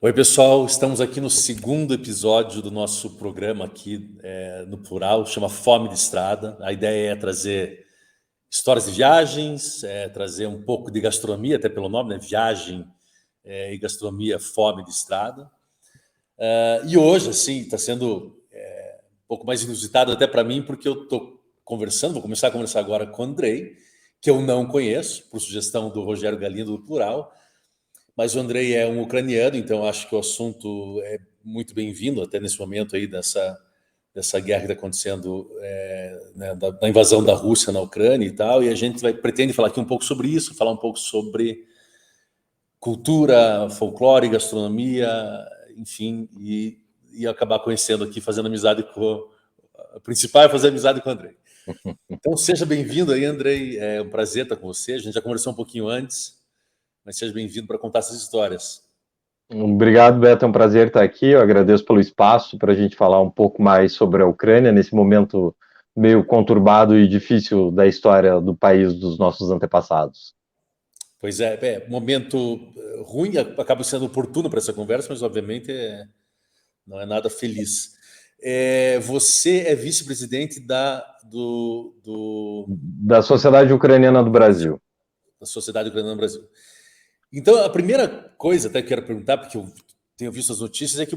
Oi, pessoal, estamos aqui no segundo episódio do nosso programa aqui no Plural, chama Fome de Estrada. A ideia é trazer histórias de viagens, trazer um pouco de gastronomia, até pelo nome, né? Viagem e gastronomia, Fome de Estrada. E hoje, assim, está sendo um pouco mais inusitado até para mim, porque eu estou conversando, vou começar a conversar agora com o Andrei, que eu não conheço, por sugestão do Rogério Galindo do Plural. Mas o Andrei é um ucraniano, então acho que o assunto é muito bem-vindo até nesse momento aí dessa guerra que está acontecendo, né, da invasão da Rússia na Ucrânia e tal, e a gente pretende falar aqui um pouco sobre isso, falar um pouco sobre cultura, folclore, gastronomia, enfim, e acabar conhecendo aqui, fazendo amizade com... O principal é fazer amizade com o Andrei. Então seja bem-vindo aí, Andrei, é um prazer estar com você, a gente já conversou um pouquinho antes, mas seja bem-vindo para contar essas histórias. Obrigado, Beto, é um prazer estar aqui, eu agradeço pelo espaço para a gente falar um pouco mais sobre a Ucrânia, nesse momento meio conturbado e difícil da história do país dos nossos antepassados. Pois momento ruim, acaba sendo oportuno para essa conversa, mas obviamente não é nada feliz. Você é vice-presidente da Sociedade Ucraniana do Brasil. Da Sociedade Ucraniana do Brasil. Então, a primeira coisa até que quero perguntar, porque eu tenho visto as notícias, é que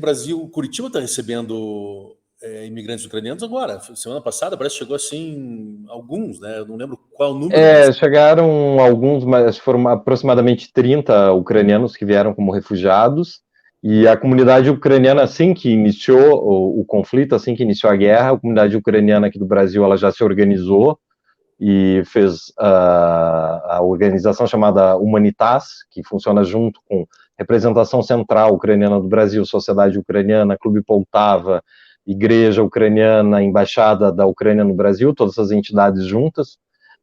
Curitiba está recebendo imigrantes ucranianos agora. Semana passada parece que chegou assim alguns, né? Eu não lembro qual o número. Chegaram alguns, mas foram aproximadamente 30 ucranianos que vieram como refugiados, e a comunidade ucraniana, assim que iniciou o conflito, assim que iniciou a guerra, a comunidade ucraniana aqui do Brasil, ela já se organizou e fez a organização chamada Humanitas, que funciona junto com Representação Central Ucraniana do Brasil, Sociedade Ucraniana, Clube Poltava, Igreja Ucraniana, Embaixada da Ucrânia no Brasil, todas essas entidades juntas,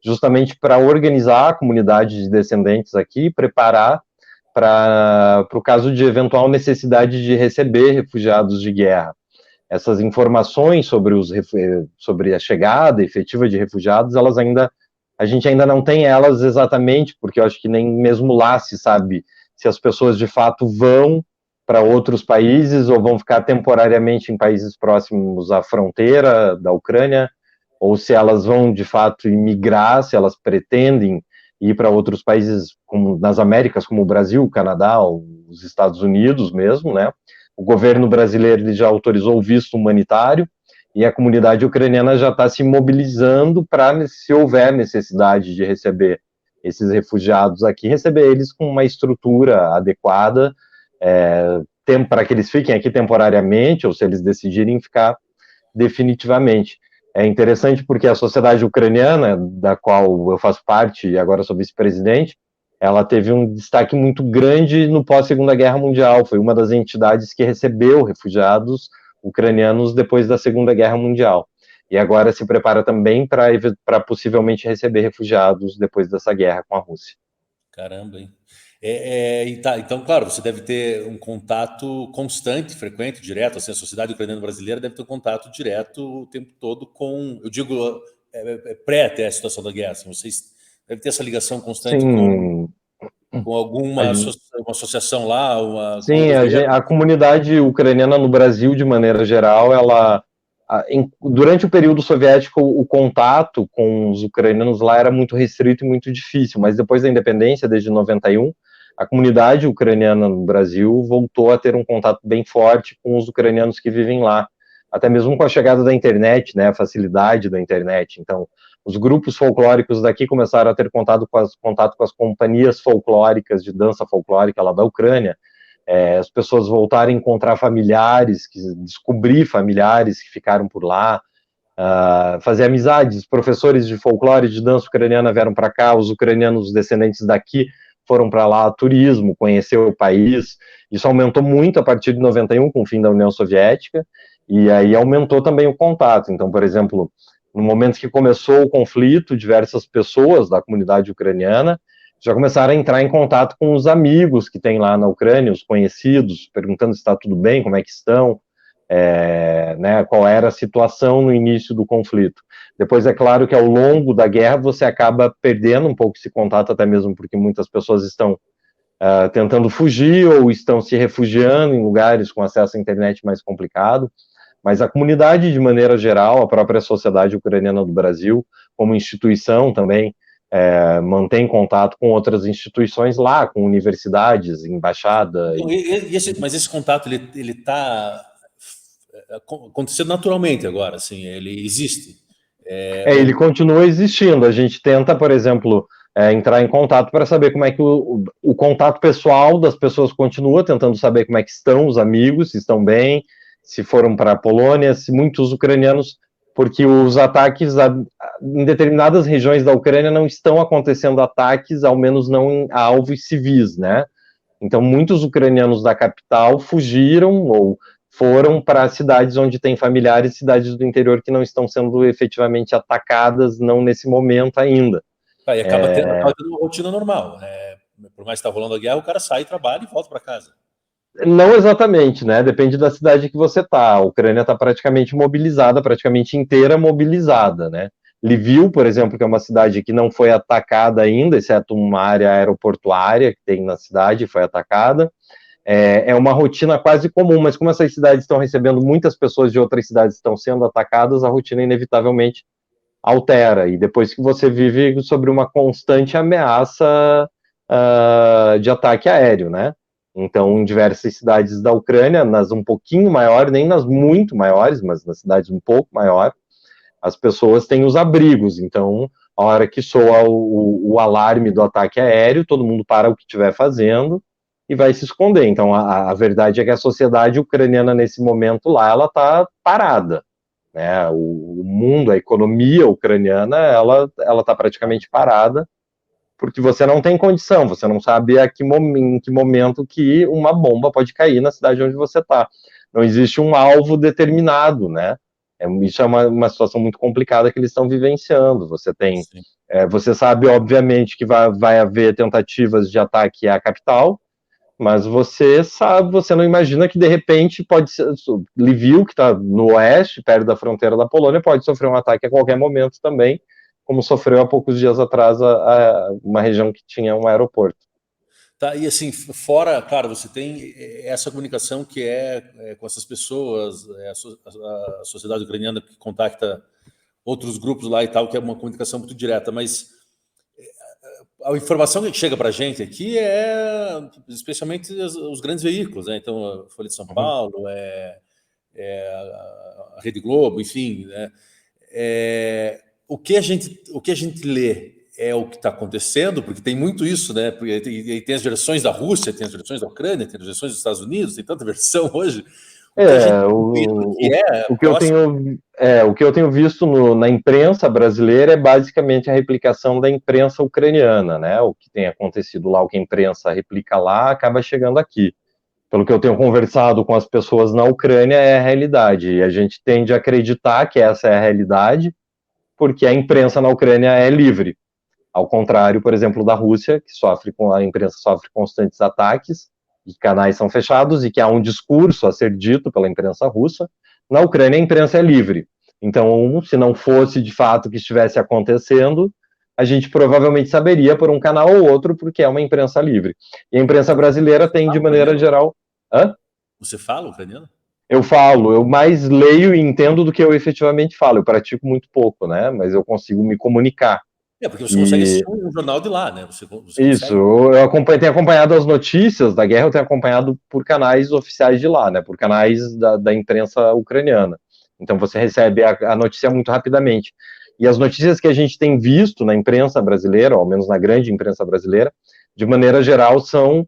justamente para organizar a comunidade de descendentes aqui, preparar para o caso de eventual necessidade de receber refugiados de guerra. Essas informações sobre a chegada efetiva de refugiados, a gente ainda não tem elas exatamente, porque eu acho que nem mesmo lá se sabe se as pessoas de fato vão para outros países ou vão ficar temporariamente em países próximos à fronteira da Ucrânia, ou se elas vão de fato imigrar, se elas pretendem ir para outros países como nas Américas, como o Brasil, o Canadá, os Estados Unidos mesmo, né? O governo brasileiro ele já autorizou o visto humanitário e a comunidade ucraniana já está se mobilizando para, se houver necessidade de receber esses refugiados aqui, receber eles com uma estrutura adequada, para que eles fiquem aqui temporariamente ou se eles decidirem ficar definitivamente. É interessante porque a sociedade ucraniana, da qual eu faço parte e agora sou vice-presidente, ela teve um destaque muito grande no pós-Segunda Guerra Mundial, foi uma das entidades que recebeu refugiados ucranianos depois da Segunda Guerra Mundial. E agora se prepara também para possivelmente receber refugiados depois dessa guerra com a Rússia. Caramba, hein? Então, claro, você deve ter um contato constante, frequente, direto, assim, a sociedade ucraniana brasileira deve ter um contato direto o tempo todo com, eu digo, pré até a situação da guerra, assim, vocês devem ter essa ligação constante com alguma uma associação lá, com o governo. A comunidade ucraniana no Brasil, de maneira geral, durante o período soviético, o contato com os ucranianos lá era muito restrito e muito difícil, mas depois da independência, desde 91, a comunidade ucraniana no Brasil voltou a ter um contato bem forte com os ucranianos que vivem lá, até mesmo com a chegada da internet, né, a facilidade da internet. Então, os grupos folclóricos daqui começaram a ter contato com as companhias folclóricas de dança folclórica lá da Ucrânia, as pessoas voltarem a encontrar familiares, descobrir familiares que ficaram por lá, fazer amizades. Professores de folclore de dança ucraniana vieram para cá, os ucranianos descendentes daqui foram para lá a turismo, conhecer o país. Isso aumentou muito a partir de 91, com o fim da União Soviética, e aí aumentou também o contato. Então, por exemplo, no momento que começou o conflito, diversas pessoas da comunidade ucraniana já começaram a entrar em contato com os amigos que tem lá na Ucrânia, os conhecidos, perguntando se está tudo bem, como é que estão, né, qual era a situação no início do conflito. Depois, é claro que ao longo da guerra você acaba perdendo um pouco esse contato, até mesmo porque muitas pessoas estão tentando fugir ou estão se refugiando em lugares com acesso à internet mais complicado. Mas a comunidade, de maneira geral, a própria Sociedade Ucraniana do Brasil, como instituição também, mantém contato com outras instituições lá, com universidades, embaixada. Então, mas esse contato, ele está acontecendo naturalmente agora, assim, ele existe. Ele continua existindo. A gente tenta, por exemplo, entrar em contato para saber como é que o contato pessoal das pessoas continua, tentando saber como é que estão os amigos, se estão bem, se foram para a Polônia, se muitos ucranianos, porque os ataques em determinadas regiões da Ucrânia não estão acontecendo ataques, ao menos não a alvos civis, né? Então, muitos ucranianos da capital fugiram ou foram para cidades onde tem familiares, cidades do interior que não estão sendo efetivamente atacadas, não nesse momento ainda. E acaba tendo uma rotina normal. Por mais que está rolando a guerra, o cara sai, trabalha e volta para casa. Não exatamente, né? Depende da cidade que você está. A Ucrânia está praticamente mobilizada, praticamente inteira mobilizada, né? Lviv, por exemplo, que é uma cidade que não foi atacada ainda, exceto uma área aeroportuária que tem na cidade, foi atacada. É uma rotina quase comum, mas como essas cidades estão recebendo muitas pessoas de outras cidades que estão sendo atacadas, a rotina inevitavelmente altera. E depois que você vive sobre uma constante ameaça de ataque aéreo, né? Então, em diversas cidades da Ucrânia, nas um pouquinho maiores, nem nas muito maiores, mas nas cidades um pouco maiores, as pessoas têm os abrigos. Então, a hora que soa o alarme do ataque aéreo, todo mundo para o que estiver fazendo e vai se esconder. Então, a verdade é que a sociedade ucraniana, nesse momento lá, ela está parada. Né? O mundo, a economia ucraniana, ela está praticamente parada, porque você não tem condição, você não sabe em que momento que uma bomba pode cair na cidade onde você está. Não existe um alvo determinado, né? Isso é uma situação muito complicada que eles estão vivenciando. Você sabe, obviamente, que vai haver tentativas de ataque à capital, mas você não imagina que de repente pode ser Lviv, que está no oeste, perto da fronteira da Polônia, pode sofrer um ataque a qualquer momento também, como sofreu há poucos dias atrás uma região que tinha um aeroporto. Tá, e assim, fora, claro, você tem essa comunicação que com essas pessoas, a sociedade ucraniana que contacta outros grupos lá e tal, que é uma comunicação muito direta, mas a informação que chega para a gente aqui especialmente os grandes veículos, né? Então, a Folha de São Paulo, a Rede Globo, enfim, né? O que a gente lê é o que está acontecendo, porque tem muito isso, né? Porque tem as versões da Rússia, tem as versões da Ucrânia, tem as versões dos Estados Unidos, tem tanta versão hoje. O que eu tenho visto na imprensa brasileira é basicamente a replicação da imprensa ucraniana, né? O que tem acontecido lá, o que a imprensa replica lá, acaba chegando aqui. Pelo que eu tenho conversado com as pessoas na Ucrânia, é a realidade. E a gente tende a acreditar que essa é a realidade, porque a imprensa na Ucrânia é livre. Ao contrário, por exemplo, da Rússia, que a imprensa sofre constantes ataques, e canais são fechados, e que há um discurso a ser dito pela imprensa russa. Na Ucrânia, a imprensa é livre. Então, se não fosse de fato que estivesse acontecendo, a gente provavelmente saberia por um canal ou outro, porque é uma imprensa livre. E a imprensa brasileira tem, de maneira geral... Hã? Você fala ucraniano? Eu mais leio e entendo do que eu efetivamente falo. Eu pratico muito pouco, né? Mas eu consigo me comunicar. Porque você consegue assistir um jornal de lá, né? Você Isso, eu tenho acompanhado as notícias da guerra, eu tenho acompanhado por canais oficiais de lá, né? Por canais da imprensa ucraniana. Então você recebe a notícia muito rapidamente. E as notícias que a gente tem visto na imprensa brasileira, ou ao menos na grande imprensa brasileira, de maneira geral, são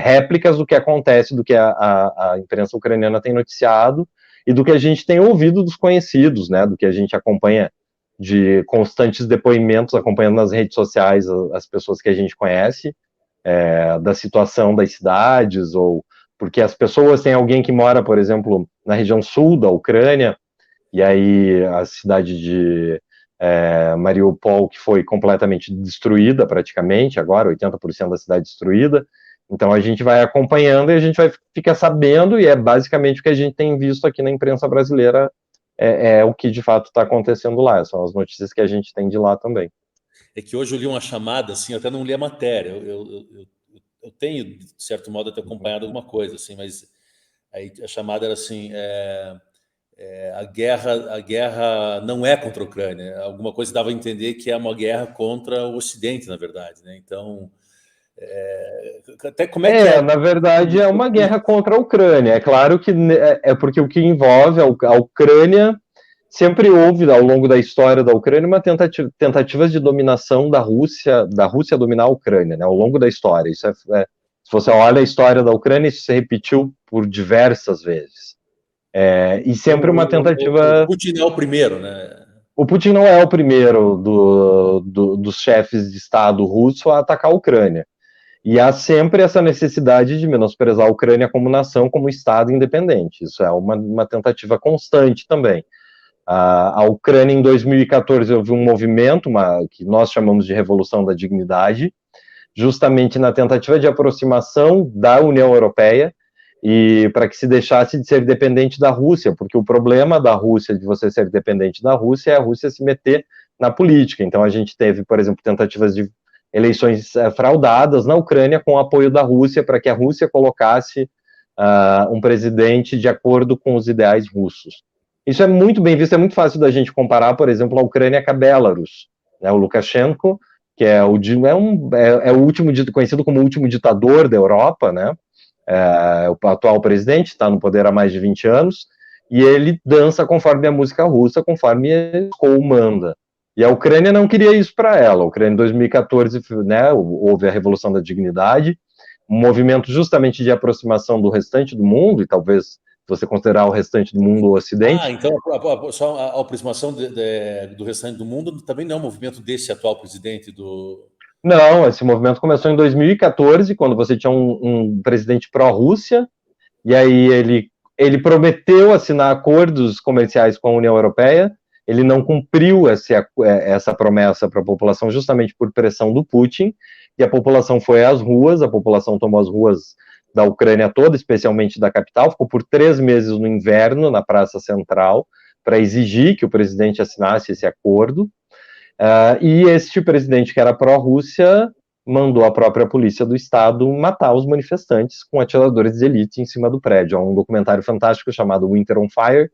réplicas do que acontece, do que a imprensa ucraniana tem noticiado e do que a gente tem ouvido dos conhecidos, né? Do que a gente acompanha de constantes depoimentos, acompanhando nas redes sociais as pessoas que a gente conhece, da situação das cidades, ou porque as pessoas têm alguém que mora, por exemplo, na região sul da Ucrânia, e aí a cidade de Mariupol, que foi completamente destruída praticamente, agora 80% da cidade destruída. Então a gente vai acompanhando e a gente vai ficar sabendo, e é basicamente o que a gente tem visto aqui na imprensa brasileira, o que de fato está acontecendo lá, são as notícias que a gente tem de lá também. é que hoje eu li uma chamada, assim, eu até não li a matéria, eu tenho, de certo modo, até acompanhado alguma coisa, assim, mas aí a chamada era assim, a guerra não é contra a Ucrânia, alguma coisa dava a entender que é uma guerra contra o Ocidente, na verdade, né? Então, até como é que é? Na verdade, é uma guerra contra a Ucrânia. É claro que é porque o que envolve a Ucrânia sempre houve, ao longo da história da Ucrânia, uma tentativas de dominação da Rússia dominar a Ucrânia, né, ao longo da história. Isso se você olha a história da Ucrânia, isso se repetiu por diversas vezes. E sempre uma tentativa... O Putin é o primeiro, né? O Putin não é o primeiro dos chefes de Estado russo a atacar a Ucrânia. E há sempre essa necessidade de menosprezar a Ucrânia como nação, como Estado independente. Isso é uma tentativa constante também. A Ucrânia, em 2014, houve um movimento, que nós chamamos de Revolução da Dignidade, justamente na tentativa de aproximação da União Europeia e para que se deixasse de ser dependente da Rússia, porque o problema da Rússia, de você ser dependente da Rússia, é a Rússia se meter na política. Então a gente teve, por exemplo, tentativas de eleições fraudadas na Ucrânia com o apoio da Rússia, para que a Rússia colocasse um presidente de acordo com os ideais russos. Isso é muito bem visto, é muito fácil da gente comparar, por exemplo, a Ucrânia com a Belarus, né? O Lukashenko, que é o último, conhecido como o último ditador da Europa, né? O atual presidente, está no poder há mais de 20 anos, e ele dança conforme a música russa, conforme o manda. E a Ucrânia não queria isso para ela. A Ucrânia, em 2014, né, houve a Revolução da Dignidade, um movimento justamente de aproximação do restante do mundo, e talvez, se você considerar o restante do mundo o Ocidente... então só a aproximação do restante do mundo também não é um movimento desse atual presidente do... Não, esse movimento começou em 2014, quando você tinha um presidente pró-Rússia, e aí ele prometeu assinar acordos comerciais com a União Europeia, ele não cumpriu essa promessa para a população justamente por pressão do Putin, e a população foi às ruas, a população tomou as ruas da Ucrânia toda, especialmente da capital, ficou por 3 meses no inverno na Praça Central para exigir que o presidente assinasse esse acordo, e este presidente, que era pró-Rússia, mandou a própria polícia do estado matar os manifestantes com atiradores de elite em cima do prédio. Há um documentário fantástico chamado Winter on Fire,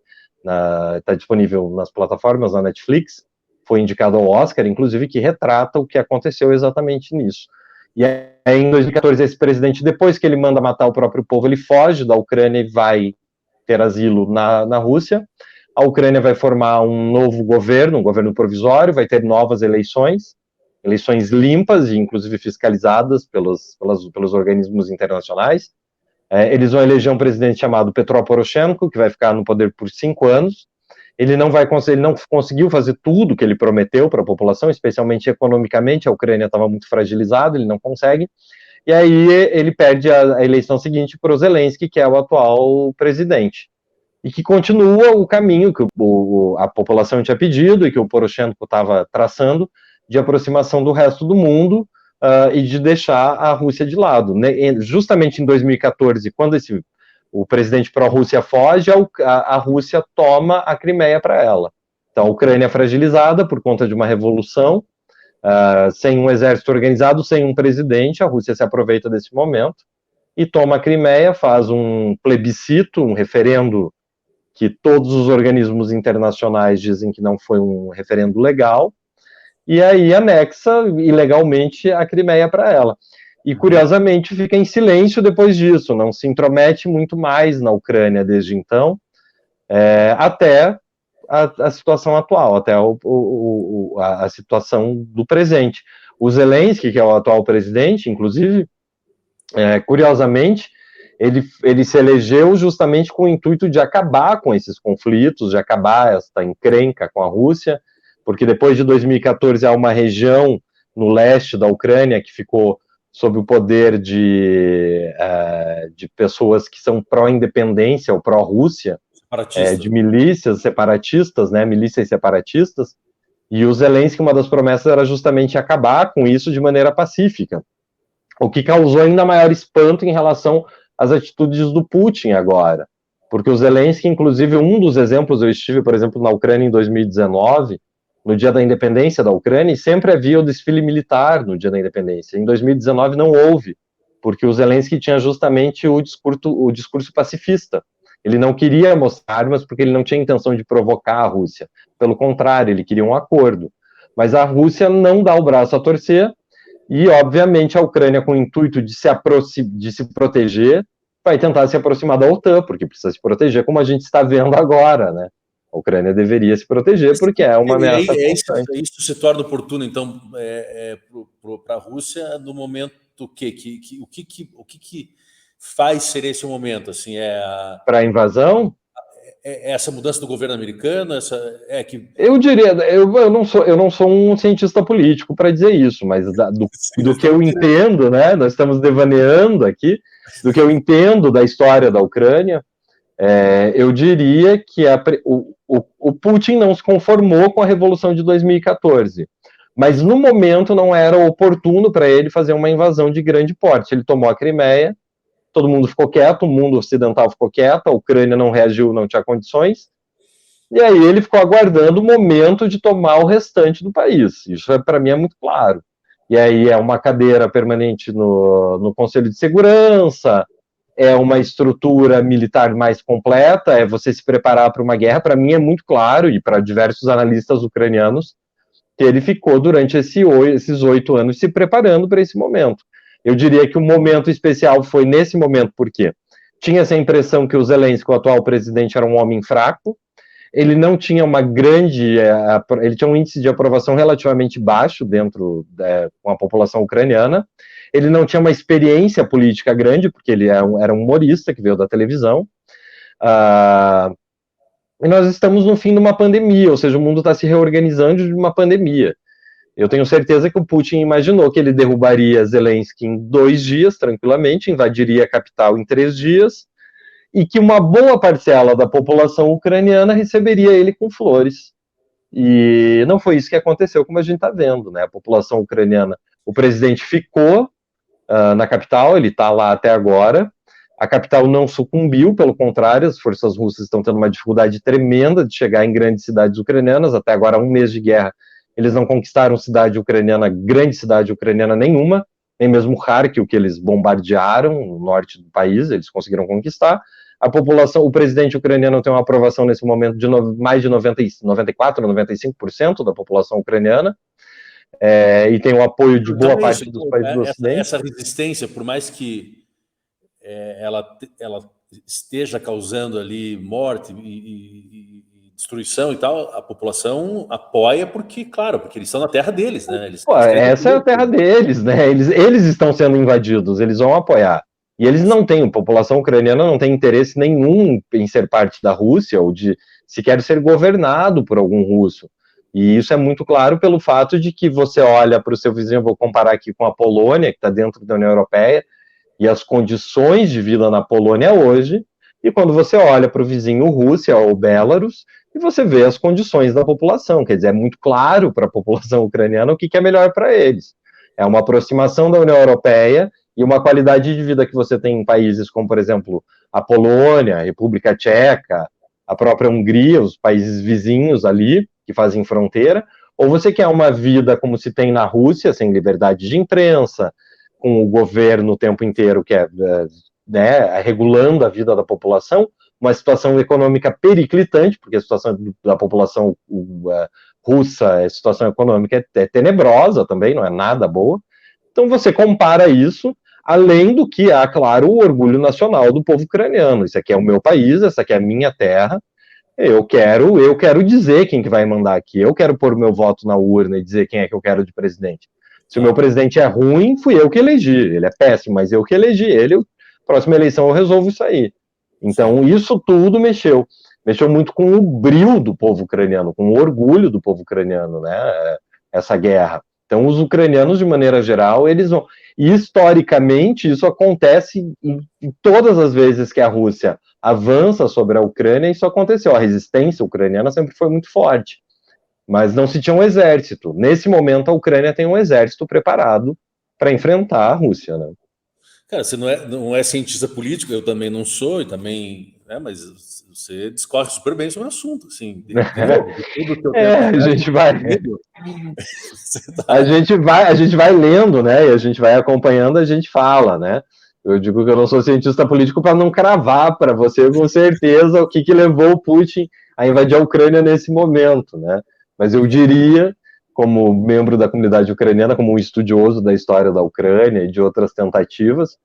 está disponível nas plataformas, na Netflix, foi indicado ao Oscar, inclusive, que retrata o que aconteceu exatamente nisso. E aí, em 2014, esse presidente, depois que ele manda matar o próprio povo, ele foge da Ucrânia e vai ter asilo na Rússia. A Ucrânia vai formar um novo governo, um governo provisório, vai ter novas eleições limpas e, inclusive, fiscalizadas pelos organismos internacionais. Eles vão eleger um presidente chamado Petro Poroshenko, que vai ficar no poder por 5 anos. Ele não conseguiu fazer tudo que ele prometeu para a população, especialmente economicamente, a Ucrânia estava muito fragilizada, ele não consegue. E aí ele perde a eleição seguinte para o Zelensky, que é o atual presidente. E que continua o caminho que a população tinha pedido e que o Poroshenko estava traçando, de aproximação do resto do mundo e de deixar a Rússia de lado. Justamente em 2014, quando o presidente pró-Rússia foge, a Rússia toma a Crimeia para ela. Então, a Ucrânia é fragilizada por conta de uma revolução, sem um exército organizado, sem um presidente, a Rússia se aproveita desse momento e toma a Crimeia, faz um plebiscito, um referendo que todos os organismos internacionais dizem que não foi um referendo legal, e aí anexa ilegalmente a Crimeia para ela. E, curiosamente, fica em silêncio depois disso, não se intromete muito mais na Ucrânia desde então, até a situação atual, até a situação do presente. O Zelensky, que é o atual presidente, inclusive, curiosamente, ele se elegeu justamente com o intuito de acabar com esses conflitos, de acabar esta encrenca com a Rússia, porque depois de 2014 há uma região no leste da Ucrânia que ficou sob o poder de pessoas que são pró-independência ou pró-Rússia, de milícias separatistas, né, milícias separatistas, e o Zelensky, uma das promessas era justamente acabar com isso de maneira pacífica, o que causou ainda maior espanto em relação às atitudes do Putin agora, porque o Zelensky, inclusive, um dos exemplos, eu estive, por exemplo, na Ucrânia em 2019, no dia da independência da Ucrânia, e sempre havia o desfile militar no dia da independência. Em 2019 não houve, porque o Zelensky tinha justamente o discurso pacifista. Ele não queria mostrar armas porque ele não tinha intenção de provocar a Rússia. Pelo contrário, ele queria um acordo. Mas a Rússia não dá o braço a torcer, e, obviamente, a Ucrânia, com o intuito de se proteger, vai tentar se aproximar da OTAN, porque precisa se proteger, como a gente está vendo agora, né? A Ucrânia deveria se proteger porque é uma ameaça constante. Isso se torna oportuno, então, para a Rússia, no momento o que faz ser esse momento? Assim, para a invasão? Essa mudança do governo americano, Eu diria, eu não sou um cientista político para dizer isso, mas do que eu entendo, né? Nós estamos devaneando aqui, do que eu entendo da história da Ucrânia, eu diria que o Putin não se conformou com a Revolução de 2014, mas no momento não era oportuno para ele fazer uma invasão de grande porte. Ele tomou a Crimeia, todo mundo ficou quieto, o mundo ocidental ficou quieto, a Ucrânia não reagiu, não tinha condições, e aí ele ficou aguardando o momento de tomar o restante do país. Isso, para mim, é muito claro. E aí é uma cadeira permanente no Conselho de Segurança, é uma estrutura militar mais completa, é você se preparar para uma guerra. Para mim é muito claro, e para diversos analistas ucranianos, que ele ficou durante esses 8 anos se preparando para esse momento. Eu diria que o momento especial foi nesse momento, porque tinha essa impressão que o Zelensky, o atual presidente, era um homem fraco, ele não tinha uma grande... ele tinha um índice de aprovação relativamente baixo com a população ucraniana, ele não tinha uma experiência política grande, porque ele era um humorista que veio da televisão, e nós estamos no fim de uma pandemia, ou seja, o mundo está se reorganizando de uma pandemia. Eu tenho certeza que o Putin imaginou que ele derrubaria Zelensky em 2 dias, tranquilamente, invadiria a capital em 3 dias, e que uma boa parcela da população ucraniana receberia ele com flores. E não foi isso que aconteceu, como a gente está vendo, né? A população ucraniana, o presidente ficou na capital, ele está lá até agora, a capital não sucumbiu, pelo contrário, as forças russas estão tendo uma dificuldade tremenda de chegar em grandes cidades ucranianas, até agora 1 mês de guerra, eles não conquistaram grande cidade ucraniana nenhuma, nem mesmo Kharkiv, que eles bombardearam no norte do país, eles conseguiram conquistar. A população, o presidente ucraniano tem uma aprovação nesse momento de mais de 94, 95% da população ucraniana, e tem o apoio de boa parte dos países do Ocidente. Essa resistência, por mais que ela esteja causando ali morte e destruição e tal, a população apoia porque eles estão na terra deles, né? Essa é a terra deles, né? Eles estão sendo invadidos, eles vão apoiar. E eles não têm, a população ucraniana não tem interesse nenhum em ser parte da Rússia ou de sequer ser governado por algum russo. E isso é muito claro pelo fato de que você olha para o seu vizinho, vou comparar aqui com a Polônia, que está dentro da União Europeia, e as condições de vida na Polônia hoje, e quando você olha para o vizinho Rússia ou Belarus, e você vê as condições da população, quer dizer, é muito claro para a população ucraniana o que é melhor para eles. É uma aproximação da União Europeia e uma qualidade de vida que você tem em países como, por exemplo, a Polônia, a República Tcheca, a própria Hungria, os países vizinhos ali, que fazem fronteira, ou você quer uma vida como se tem na Rússia, sem liberdade de imprensa, com o governo o tempo inteiro que regulando a vida da população, uma situação econômica periclitante, porque a situação da população russa, a situação econômica é tenebrosa também, não é nada boa. Então você compara isso, além do que há, claro, o orgulho nacional do povo ucraniano. Isso aqui é o meu país, essa aqui é a minha terra, eu quero dizer quem que vai mandar aqui, eu quero pôr o meu voto na urna e dizer quem é que eu quero de presidente. Se o meu presidente é ruim, fui eu que elegi, ele é péssimo, mas eu que elegi ele, próxima eleição eu resolvo isso aí. Então, isso tudo mexeu muito com o brio do povo ucraniano, com o orgulho do povo ucraniano, né, essa guerra. Então, os ucranianos, de maneira geral, eles vão... E, historicamente, isso acontece em todas as vezes que a Rússia avança sobre a Ucrânia, isso aconteceu. A resistência ucraniana sempre foi muito forte, mas não se tinha um exército. Nesse momento, a Ucrânia tem um exército preparado para enfrentar a Rússia, né? Cara, você não é cientista político, eu também não sou, e também Mas você discorre super bem sobre o assunto, assim, de novo, de tudo que eu tenho a gente vai, tá... a gente vai lendo, né? E a gente vai acompanhando, a gente fala, né? Eu digo que eu não sou cientista político para não cravar para você com certeza o que levou o Putin a invadir a Ucrânia nesse momento, né? Mas eu diria, como membro da comunidade ucraniana, como um estudioso da história da Ucrânia e de outras tentativas,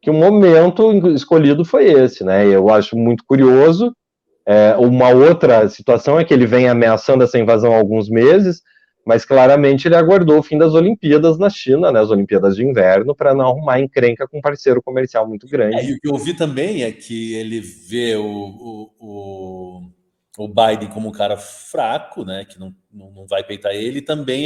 que o momento escolhido foi esse, né? Eu acho muito curioso. Uma outra situação é que ele vem ameaçando essa invasão há alguns meses, mas claramente ele aguardou o fim das Olimpíadas na China, né, as Olimpíadas de Inverno, para não arrumar encrenca com um parceiro comercial muito grande. E o que eu ouvi também é que ele vê o Biden como um cara fraco, né, que não vai peitar ele, e também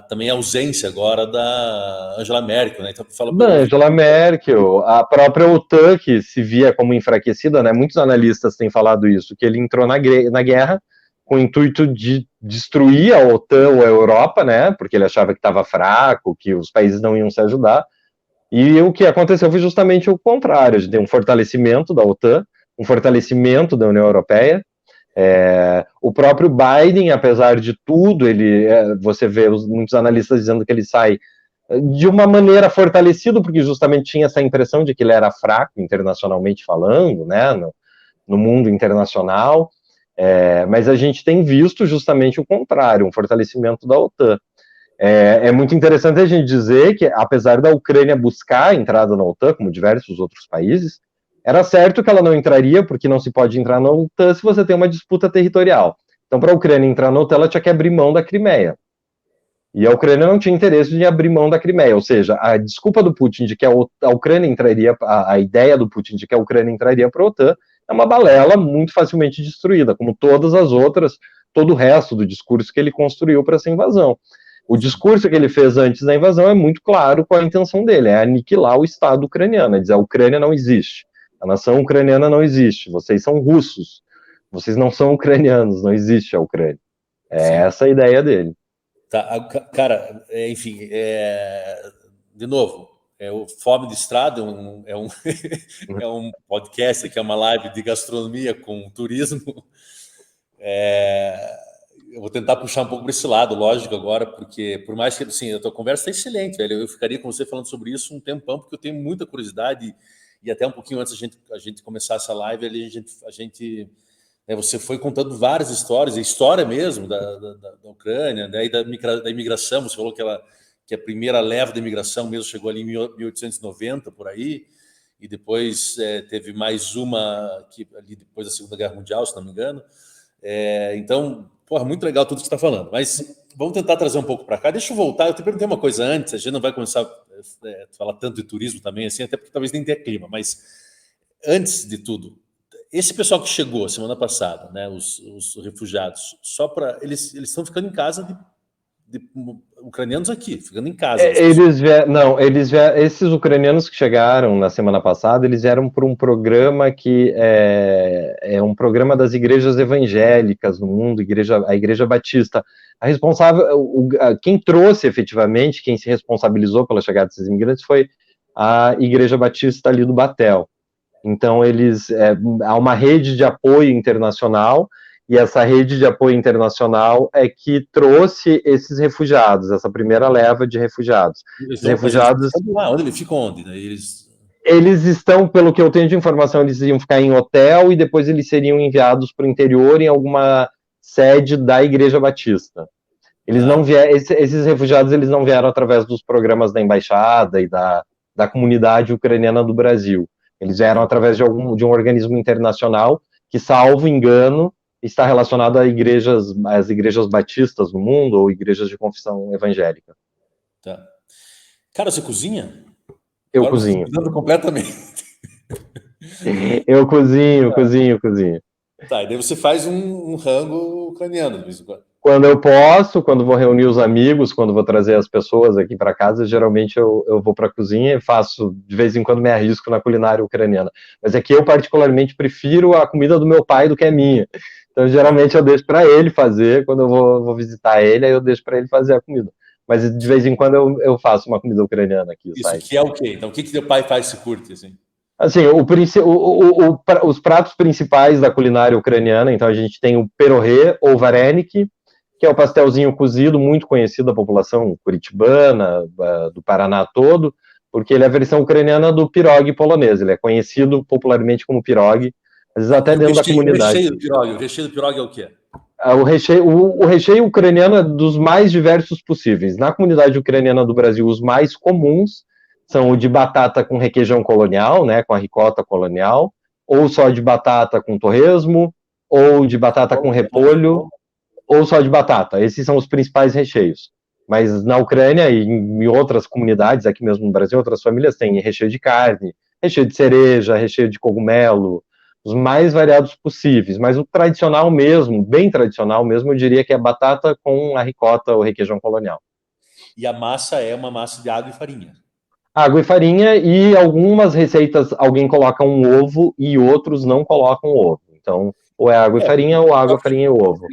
também a ausência agora da Angela Merkel, né? Então, Angela Merkel, a própria OTAN, que se via como enfraquecida, né? Muitos analistas têm falado isso, que ele entrou na guerra com o intuito de destruir a OTAN ou a Europa, né? Porque ele achava que estava fraco, que os países não iam se ajudar. E o que aconteceu foi justamente o contrário. A gente tem um fortalecimento da OTAN, um fortalecimento da União Europeia. O próprio Biden, apesar de tudo, você vê muitos analistas dizendo que ele sai de uma maneira fortalecido, porque justamente tinha essa impressão de que ele era fraco internacionalmente falando, né, no mundo internacional, mas a gente tem visto justamente o contrário, um fortalecimento da OTAN. É muito interessante a gente dizer que, apesar da Ucrânia buscar a entrada na OTAN, como diversos outros países, era certo que ela não entraria, porque não se pode entrar na OTAN se você tem uma disputa territorial. Então, para a Ucrânia entrar na OTAN, ela tinha que abrir mão da Crimeia. E a Ucrânia não tinha interesse em abrir mão da Crimeia, ou seja, a desculpa do Putin de que a Ucrânia entraria, a ideia do Putin de que a Ucrânia entraria para a OTAN é uma balela muito facilmente destruída, como todas as outras, todo o resto do discurso que ele construiu para essa invasão. O discurso que ele fez antes da invasão é muito claro qual a intenção dele, é aniquilar o Estado ucraniano, é dizer a Ucrânia não existe, a nação ucraniana não existe, vocês são russos, vocês não são ucranianos, não existe a Ucrânia. Essa a ideia dele. Tá, cara, enfim, de novo, o Fome de Estrada é um podcast, que é uma live de gastronomia com turismo. Eu vou tentar puxar um pouco para esse lado, lógico, agora, porque por mais que, assim, a tua conversa é excelente, velho, eu ficaria com você falando sobre isso um tempão, porque eu tenho muita curiosidade, e até um pouquinho antes a gente começar essa live, ali a gente você foi contando várias histórias, a história mesmo da Ucrânia, né, e da imigração. Você falou que a primeira leva da imigração mesmo chegou ali em 1890, por aí, e depois teve mais uma ali depois da Segunda Guerra Mundial, se não me engano. Então, porra, muito legal tudo que você está falando, mas vamos tentar trazer um pouco para cá. Deixa eu voltar, eu te perguntei uma coisa antes, a gente não vai começar a falar tanto de turismo também, assim, até porque talvez nem tenha clima, mas antes de tudo, esse pessoal que chegou semana passada, né, os refugiados, eles estão ficando em casa de ucranianos aqui, ficando em casa. Esses ucranianos que chegaram na semana passada, eles vieram por um programa que é um programa das igrejas evangélicas no mundo, a Igreja Batista. A responsável, quem trouxe efetivamente, quem se responsabilizou pela chegada desses imigrantes foi a Igreja Batista ali do Batel. Então, há uma rede de apoio internacional, e essa rede de apoio internacional é que trouxe esses refugiados, essa primeira leva de refugiados. Onde eles ficam onde? Né? Eles estão, pelo que eu tenho de informação, eles iam ficar em hotel e depois eles seriam enviados para o interior em alguma sede da Igreja Batista. Esses refugiados eles não vieram através dos programas da embaixada e da comunidade ucraniana do Brasil. Eles vieram através de um organismo internacional que, salvo engano, está relacionado às igrejas batistas no mundo ou igrejas de confissão evangélica. Tá. Cara, você cozinha? Eu cozinho. Completamente. Eu cozinho. Tá, e daí você faz um rango ucraniano de vez em quando. Quando eu posso, quando vou reunir os amigos, quando vou trazer as pessoas aqui para casa, geralmente eu vou para a cozinha e faço, de vez em quando me arrisco na culinária ucraniana. Mas é que eu particularmente prefiro a comida do meu pai do que a minha. Então, geralmente eu deixo para ele fazer, quando eu vou visitar ele, aí eu deixo para ele fazer a comida. Mas de vez em quando eu faço uma comida ucraniana aqui. Isso, que é o quê? Então, o que teu pai faz se curte, assim? Assim, os pratos principais da culinária ucraniana, então a gente tem o perorê ou varenik, que é o pastelzinho cozido, muito conhecido da população curitibana, do Paraná todo, porque ele é a versão ucraniana do pirog polonês, ele é conhecido popularmente como pirog, às vezes até E dentro da comunidade. o recheio do pirog é o quê? O recheio ucraniano é dos mais diversos possíveis. Na comunidade ucraniana do Brasil, os mais comuns são o de batata com requeijão colonial, né, com a ricota colonial, ou só de batata com torresmo, ou de batata com repolho, ou só de batata. Esses são os principais recheios. Mas na Ucrânia e em outras comunidades, aqui mesmo no Brasil, outras famílias têm recheio de carne, recheio de cereja, recheio de cogumelo, os mais variados possíveis. Mas o tradicional mesmo, bem tradicional mesmo, eu diria que é batata com a ricota ou requeijão colonial. E a massa é uma massa de água e farinha. Água e farinha, e algumas receitas alguém coloca um ovo e outros não colocam ovo. Então, ou é água e farinha, ou água, farinha e ovo.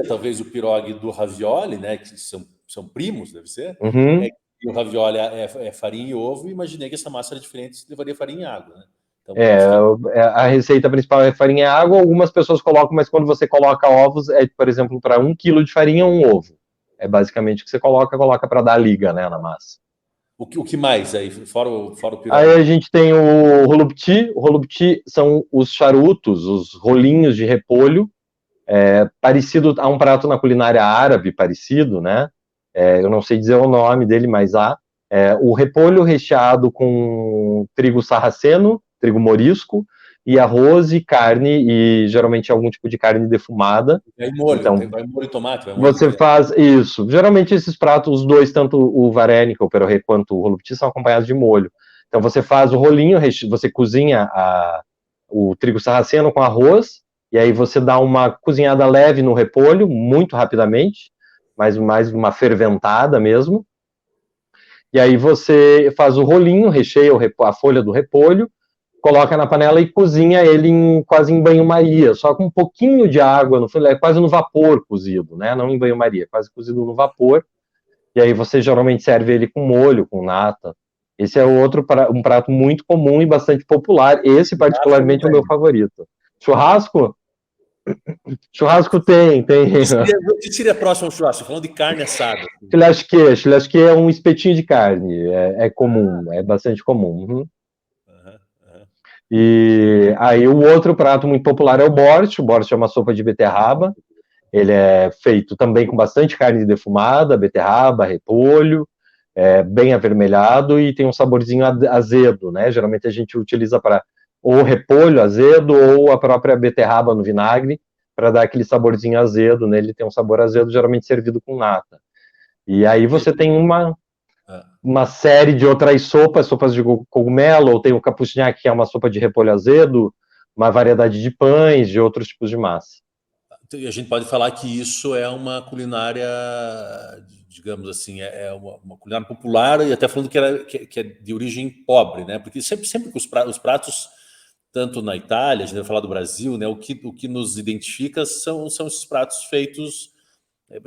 Talvez o pirog do ravioli, né? Que são primos, deve ser. Uhum. E o ravioli é farinha e ovo. Imaginei que essa massa era diferente, levaria farinha e água, né? Então, a receita principal é farinha e água. Algumas pessoas colocam, mas quando você coloca ovos, por exemplo, para 1 quilo de farinha, um ovo. É basicamente o que você coloca para dar liga, né, na massa. O que mais aí, fora o pirog? Aí a gente tem o holubti. O holubti são os charutos, os rolinhos de repolho, parecido a um prato na culinária árabe, parecido, né? Eu não sei dizer o nome dele, mas há. O repolho recheado com trigo sarraceno, trigo morisco, e arroz e carne, e geralmente algum tipo de carne defumada. Vai molho, então, vai molho de tomate, vai molho você faz isso. Geralmente esses pratos, os dois, tanto o varenik, o perorê, quanto o holubti, são acompanhados de molho. Então você faz o rolinho, você cozinha o trigo sarraceno com arroz, e aí você dá uma cozinhada leve no repolho, muito rapidamente, mais uma ferventada mesmo. E aí você faz o rolinho, recheia a folha do repolho, coloca na panela e cozinha ele quase em banho-maria, só com um pouquinho de água, quase no vapor cozido, né? Não em banho-maria, quase cozido no vapor. E aí você geralmente serve ele com molho, com nata. Esse é um prato muito comum e bastante popular. Esse, particularmente, é o meu favorito. Churrasco? Churrasco tem. O que seria próximo ao churrasco? Falando de carne assada. Churrasco é um espetinho de carne. É comum, é bastante comum. Uhum. E aí o outro prato muito popular é o borscht. O borscht é uma sopa de beterraba. Ele é feito também com bastante carne defumada, beterraba, repolho, bem avermelhado, e tem um saborzinho azedo, né? Geralmente a gente utiliza para ou repolho azedo ou a própria beterraba no vinagre para dar aquele saborzinho azedo nele. Tem um sabor azedo, geralmente servido com nata. E aí você tem uma série de outras sopas de cogumelo, ou tem o capuchinhac, que é uma sopa de repolho azedo, uma variedade de pães, de outros tipos de massa. A gente pode falar que isso é uma culinária, digamos assim, é uma culinária popular, e até falando que é de origem pobre, né? Porque sempre que os pratos, tanto na Itália, a gente vai falar do Brasil, né? O que nos identifica são esses pratos feitos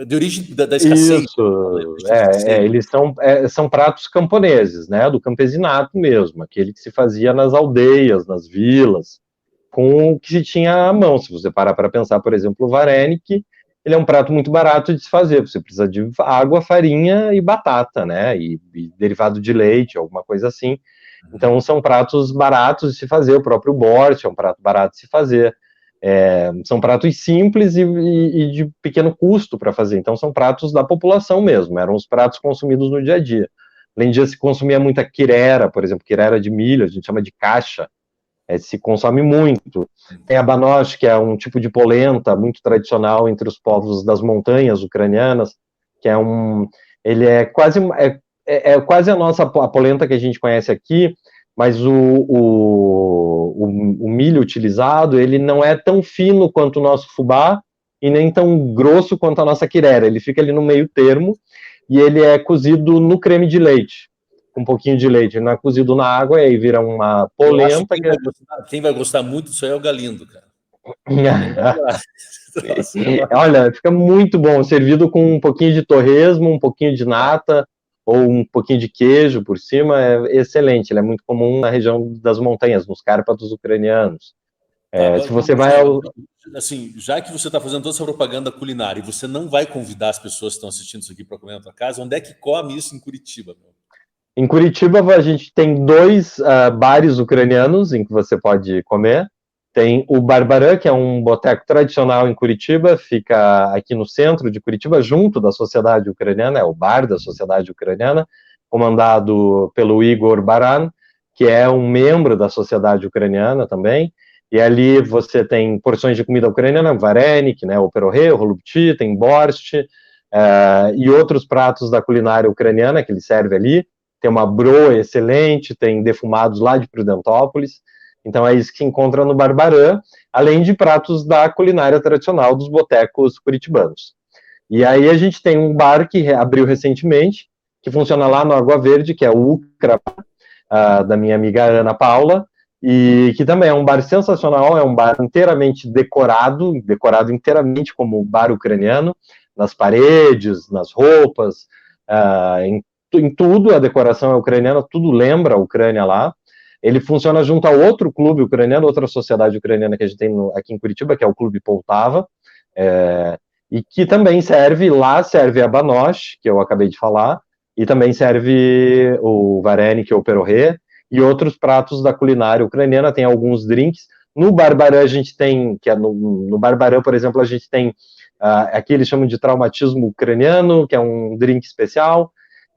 de origem da escassez. Isso, eles são pratos camponeses, né? Do campesinato mesmo, aquele que se fazia nas aldeias, nas vilas, com o que se tinha à mão. Se você parar para pensar, por exemplo, o varenik, ele é um prato muito barato de se fazer. Você precisa de água, farinha e batata, né? E derivado de leite, alguma coisa assim. Então, são pratos baratos de se fazer. O próprio borscht é um prato barato de se fazer. São pratos simples e de pequeno custo para fazer. Então, são pratos da população mesmo. Eram os pratos consumidos no dia a dia. Além disso, se consumia muita quirera, por exemplo, quirera de milho, a gente chama de caixa. Se consome muito. Tem a banoche, que é um tipo de polenta muito tradicional entre os povos das montanhas ucranianas, que ele é quase quase a polenta que a gente conhece aqui, mas o milho utilizado, ele não é tão fino quanto o nosso fubá e nem tão grosso quanto a nossa quirera. Ele fica ali no meio termo e ele é cozido no creme de leite. Um pouquinho de leite, não é cozido na água, e aí vira uma polenta. Quem vai gostar muito disso aí é o Galindo, cara. Olha, fica muito bom, servido com um pouquinho de torresmo, um pouquinho de nata, ou um pouquinho de queijo por cima, é excelente. Ele é muito comum na região das montanhas, nos Cárpatos ucranianos. Tá, Se você vai ao... assim, já que você está fazendo toda essa propaganda culinária e você não vai convidar as pessoas que estão assistindo isso aqui para comer na tua casa, onde é que come isso em Curitiba, meu? Em Curitiba, a gente tem 2 bares ucranianos em que você pode comer. Tem o Barbarã, que é um boteco tradicional em Curitiba, fica aqui no centro de Curitiba, junto da Sociedade Ucraniana, é o bar da Sociedade Ucraniana, comandado pelo Igor Baran, que é um membro da Sociedade Ucraniana também. E ali você tem porções de comida ucraniana, varenik, né, o perorê, o holubchi, tem borscht, e outros pratos da culinária ucraniana que ele serve ali. Tem uma broa excelente, tem defumados lá de Prudentópolis. Então é isso que se encontra no Barbarã, além de pratos da culinária tradicional dos botecos curitibanos. E aí a gente tem um bar que abriu recentemente, que funciona lá no Água Verde, que é o Ucra, da minha amiga Ana Paula, e que também é um bar sensacional, é um bar inteiramente decorado inteiramente como bar ucraniano, nas paredes, nas roupas, em tudo a decoração é ucraniana, tudo lembra a Ucrânia lá. Ele funciona junto a outro clube ucraniano, outra sociedade ucraniana que a gente tem aqui em Curitiba, que é o Clube Poltava, e que também serve a banoche, que eu acabei de falar, e também serve o varenik ou perorê, e outros pratos da culinária ucraniana, tem alguns drinks. No Barbarã a gente tem, que é no Barbarã, por exemplo, a gente tem, aqui eles chamam de traumatismo ucraniano, que é um drink especial,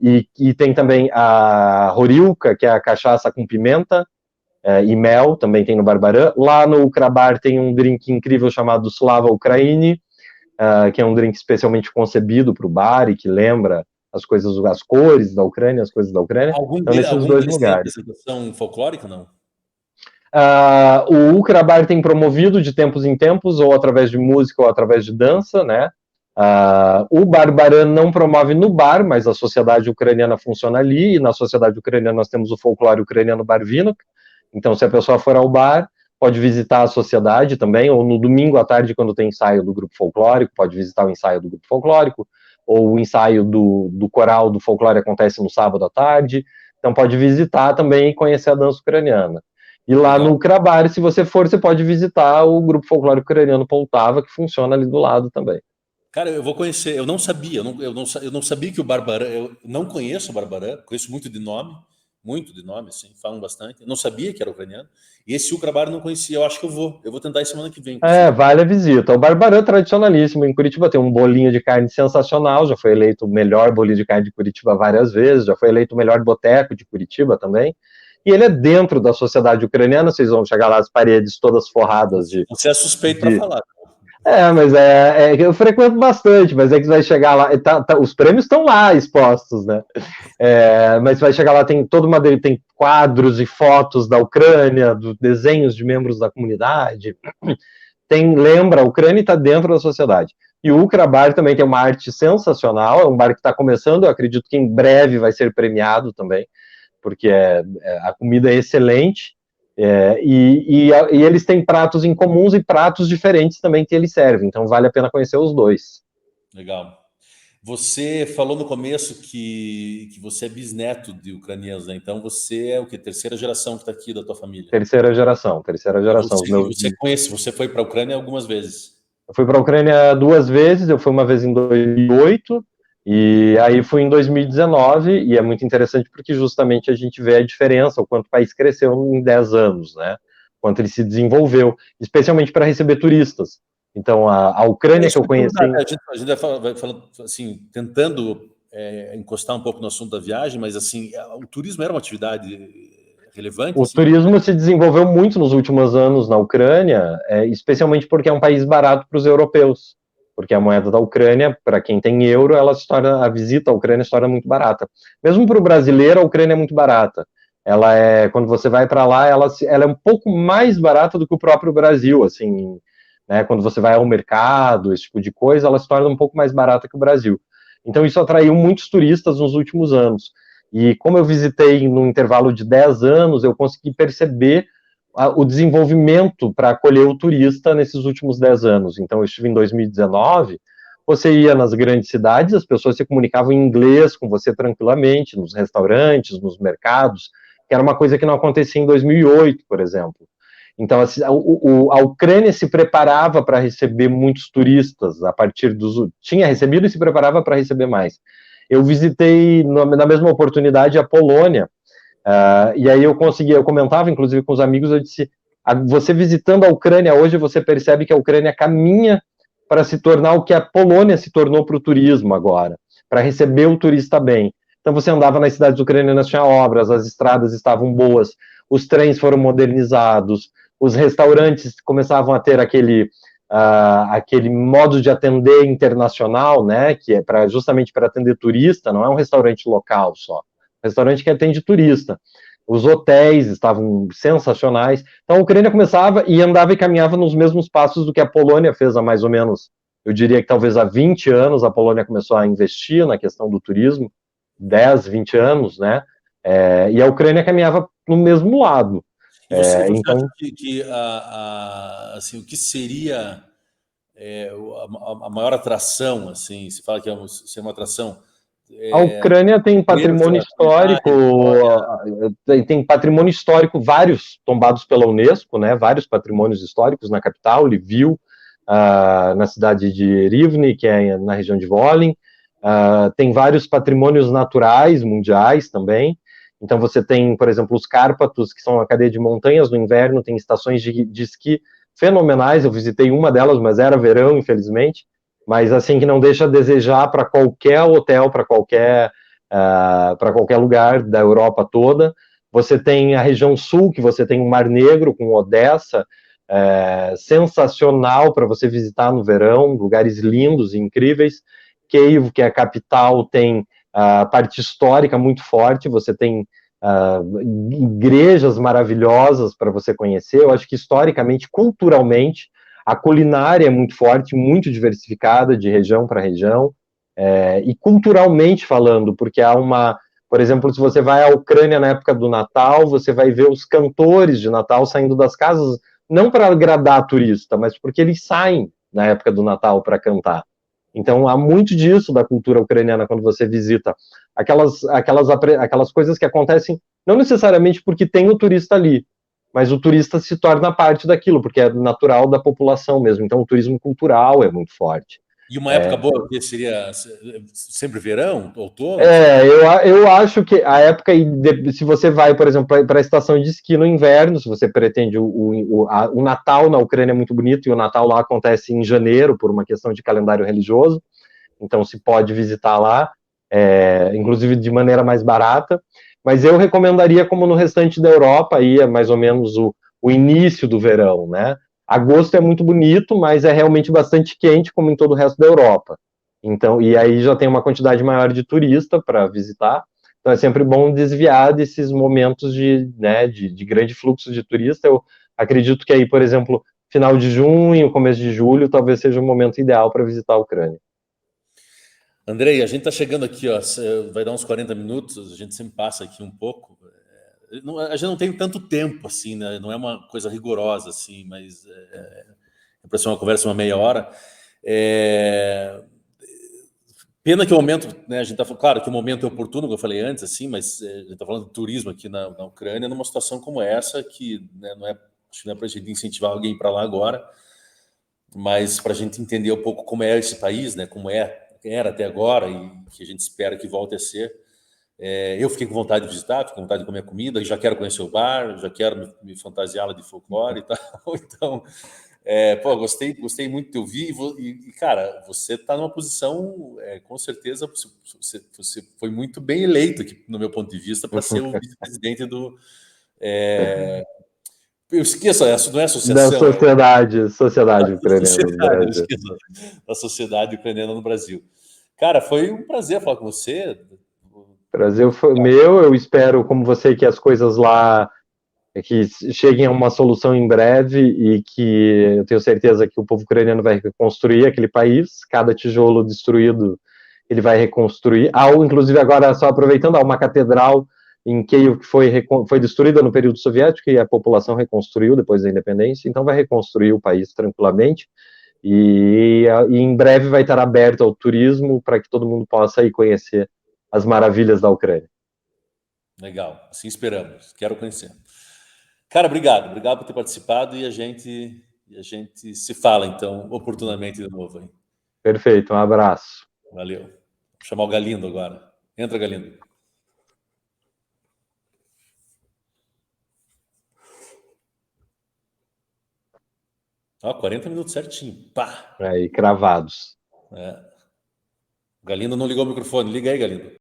e tem também a horilka, que é a cachaça com pimenta e mel, também tem no Barbarã. Lá no Ukrabar tem um drink incrível chamado Slava Ukraini, que é um drink especialmente concebido para o bar e que lembra as cores da Ucrânia, as coisas da Ucrânia. Então, nesses dois lugares. Tem apresentação folclórica, não? O Ukrabar tem promovido de tempos em tempos, ou através de música ou através de dança, né? O Barbarã não promove no bar, mas a sociedade ucraniana funciona ali, e na sociedade ucraniana nós temos o folclore ucraniano Barvinok. Então, se a pessoa for ao bar, pode visitar a sociedade também, ou no domingo à tarde, quando tem ensaio do grupo folclórico, pode visitar o ensaio do grupo folclórico, ou o ensaio do coral do folclore acontece no sábado à tarde. Então, pode visitar também e conhecer a dança ucraniana. E lá no Ukrabar, se você for, você pode visitar o grupo folclórico ucraniano Poltava, que funciona ali do lado também. Cara, eu vou conhecer, eu não sabia, eu não sabia que o Barbarã, eu não conheço o Barbarã, conheço muito de nome, assim, falam bastante. Eu não sabia que era ucraniano. E esse Ukrabar eu não conhecia, eu acho que eu vou tentar ir semana que vem. Vale a visita. O Barbarã tradicionalíssimo. Em Curitiba tem um bolinho de carne sensacional, já foi eleito o melhor bolinho de carne de Curitiba várias vezes, já foi eleito o melhor boteco de Curitiba também. E ele é dentro da sociedade ucraniana, vocês vão chegar lá, as paredes todas forradas de... Você é suspeito para falar. Mas eu frequento bastante, mas é que vai chegar lá, os prêmios estão lá expostos, né? Mas vai chegar lá, tem tem quadros e fotos da Ucrânia, desenhos de membros da comunidade, lembra, a Ucrânia está dentro da sociedade. E o Ukrabar também tem uma arte sensacional, é um bar que está começando, eu acredito que em breve vai ser premiado também, porque a comida é excelente, e eles têm pratos em comuns e pratos diferentes também que eles servem, então vale a pena conhecer os dois. Legal. Você falou no começo que você é bisneto de ucranianos, né? Então você é o quê? Terceira geração que está aqui da tua família? Terceira geração. Você foi para a Ucrânia algumas vezes? Eu fui para a Ucrânia 2 vezes, eu fui uma vez em 2008, e aí fui em 2019, e é muito interessante porque justamente a gente vê a diferença, o quanto o país cresceu em 10 anos, né? Quanto ele se desenvolveu, especialmente para receber turistas. Então, a Ucrânia que eu conheci... A gente vai falando, assim, tentando encostar um pouco no assunto da viagem, mas, assim, o turismo era uma atividade relevante? O turismo se desenvolveu muito nos últimos anos na Ucrânia, especialmente porque é um país barato para os europeus, porque a moeda da Ucrânia, para quem tem euro, a visita à Ucrânia se torna muito barata. Mesmo para o brasileiro, a Ucrânia é muito barata. Quando você vai para lá, ela é um pouco mais barata do que o próprio Brasil, assim, né? Quando você vai ao mercado, esse tipo de coisa, ela se torna um pouco mais barata que o Brasil. Então isso atraiu muitos turistas nos últimos anos. E como eu visitei no intervalo de 10 anos, eu consegui perceber o desenvolvimento para acolher o turista nesses últimos 10 anos. Então eu estive em 2019, você ia nas grandes cidades, as pessoas se comunicavam em inglês com você tranquilamente, nos restaurantes, nos mercados, que era uma coisa que não acontecia em 2008, por exemplo. Então, a Ucrânia se preparava para receber muitos turistas, a partir dos... Tinha recebido e se preparava para receber mais. Eu visitei, na mesma oportunidade, a Polônia, e aí eu comentava, inclusive, com os amigos, eu disse, você visitando a Ucrânia hoje, você percebe que a Ucrânia caminha para se tornar o que a Polônia se tornou para o turismo agora, para receber o turista bem. Então você andava nas cidades ucranianas, tinha obras, as estradas estavam boas, os trens foram modernizados, os restaurantes começavam a ter aquele modo de atender internacional, né, que é justamente para atender turista, não é um restaurante local só, restaurante que atende turista. Os hotéis estavam sensacionais. Então a Ucrânia começava e andava e caminhava nos mesmos passos do que a Polônia fez há mais ou menos, eu diria que talvez há 20 anos a Polônia começou a investir na questão do turismo, 10, 20 anos, né? E a Ucrânia caminhava no mesmo lado. E você Então, acha que assim, o que seria a maior atração, assim, se fala que ser uma atração... a Ucrânia tem patrimônio histórico, tem patrimônio histórico, vários tombados pela Unesco, né, vários patrimônios históricos na capital, Lviv, na cidade de Rivne, que é na região de Volyn, tem vários patrimônios naturais mundiais também. Então você tem, por exemplo, os Cárpatos, que são uma cadeia de montanhas no inverno, tem estações de esqui fenomenais, eu visitei uma delas, mas era verão, infelizmente, mas assim, que não deixa a desejar para qualquer hotel, para qualquer lugar da Europa toda. Você tem a região sul, que você tem o Mar Negro, com Odessa, sensacional para você visitar no verão, lugares lindos e incríveis. Kiev, que é a capital, tem a parte histórica muito forte, você tem igrejas maravilhosas para você conhecer. Eu acho que historicamente, culturalmente, a culinária é muito forte, muito diversificada de região para região, e culturalmente falando, porque há por exemplo, se você vai à Ucrânia na época do Natal, você vai ver os cantores de Natal saindo das casas, não para agradar turista, mas porque eles saem na época do Natal para cantar. Então, há muito disso da cultura ucraniana quando você visita. Aquelas coisas que acontecem, não necessariamente porque tem o turista ali, mas o turista se torna parte daquilo, porque é natural da população mesmo. Então, o turismo cultural é muito forte. E uma época boa, que seria sempre verão, outono? Eu acho que a época, se você vai, por exemplo, para a estação de esqui no inverno, se você pretende, o Natal na Ucrânia é muito bonito, e o Natal lá acontece em janeiro, por uma questão de calendário religioso, então se pode visitar lá, inclusive de maneira mais barata, mas eu recomendaria, como no restante da Europa, aí é mais ou menos o início do verão, né? Agosto é muito bonito, mas é realmente bastante quente, como em todo o resto da Europa. Então, e aí já tem uma quantidade maior de turista para visitar. Então é sempre bom desviar desses momentos de grande fluxo de turista. Eu acredito que aí, por exemplo, final de junho, começo de julho, talvez seja o momento ideal para visitar a Ucrânia. Andrei, a gente está chegando aqui, ó, vai dar uns 40 minutos, a gente sempre passa aqui um pouco. A gente não tem tanto tempo, assim, né? Não é uma coisa rigorosa, assim, mas para ser uma conversa uma meia hora. Pena que o momento, né, a gente está falando, claro que o momento é oportuno, como eu falei antes, assim, mas a gente está falando de turismo aqui na Ucrânia, numa situação como essa, que, né, acho que não é para a gente incentivar alguém para lá agora, mas para a gente entender um pouco como é esse país, né, como era até agora e que a gente espera que volte a ser. Eu fiquei com vontade de visitar, fiquei com vontade de comer comida, já quero conhecer o bar, já quero me fantasiar lá de folclore e tal. Então, gostei muito de ouvir. E cara, você está numa posição, com certeza, você foi muito bem eleito, aqui, no meu ponto de vista, para ser o vice-presidente do... eu esqueço, não é associação. Da Sociedade Ucraniana do Brasil. Da Sociedade Ucraniana no Brasil. Cara, foi um prazer falar com você. O prazer foi meu, eu espero, como você, que as coisas lá que cheguem a uma solução em breve e que eu tenho certeza que o povo ucraniano vai reconstruir aquele país, cada tijolo destruído ele vai reconstruir. Inclusive agora, só aproveitando, há uma catedral em Kiev que foi destruída no período soviético e a população reconstruiu depois da independência, então vai reconstruir o país tranquilamente. E em breve vai estar aberto ao turismo para que todo mundo possa ir conhecer as maravilhas da Ucrânia. Legal, assim esperamos. Quero conhecer. Cara, obrigado por ter participado e a gente se fala então oportunamente de novo aí. Perfeito, um abraço. Valeu. Vou chamar o Galindo agora. Entra, Galindo. Ó, 40 minutos certinho. Pá! Aí, cravados. É. O Galindo não ligou o microfone. Liga aí, Galindo.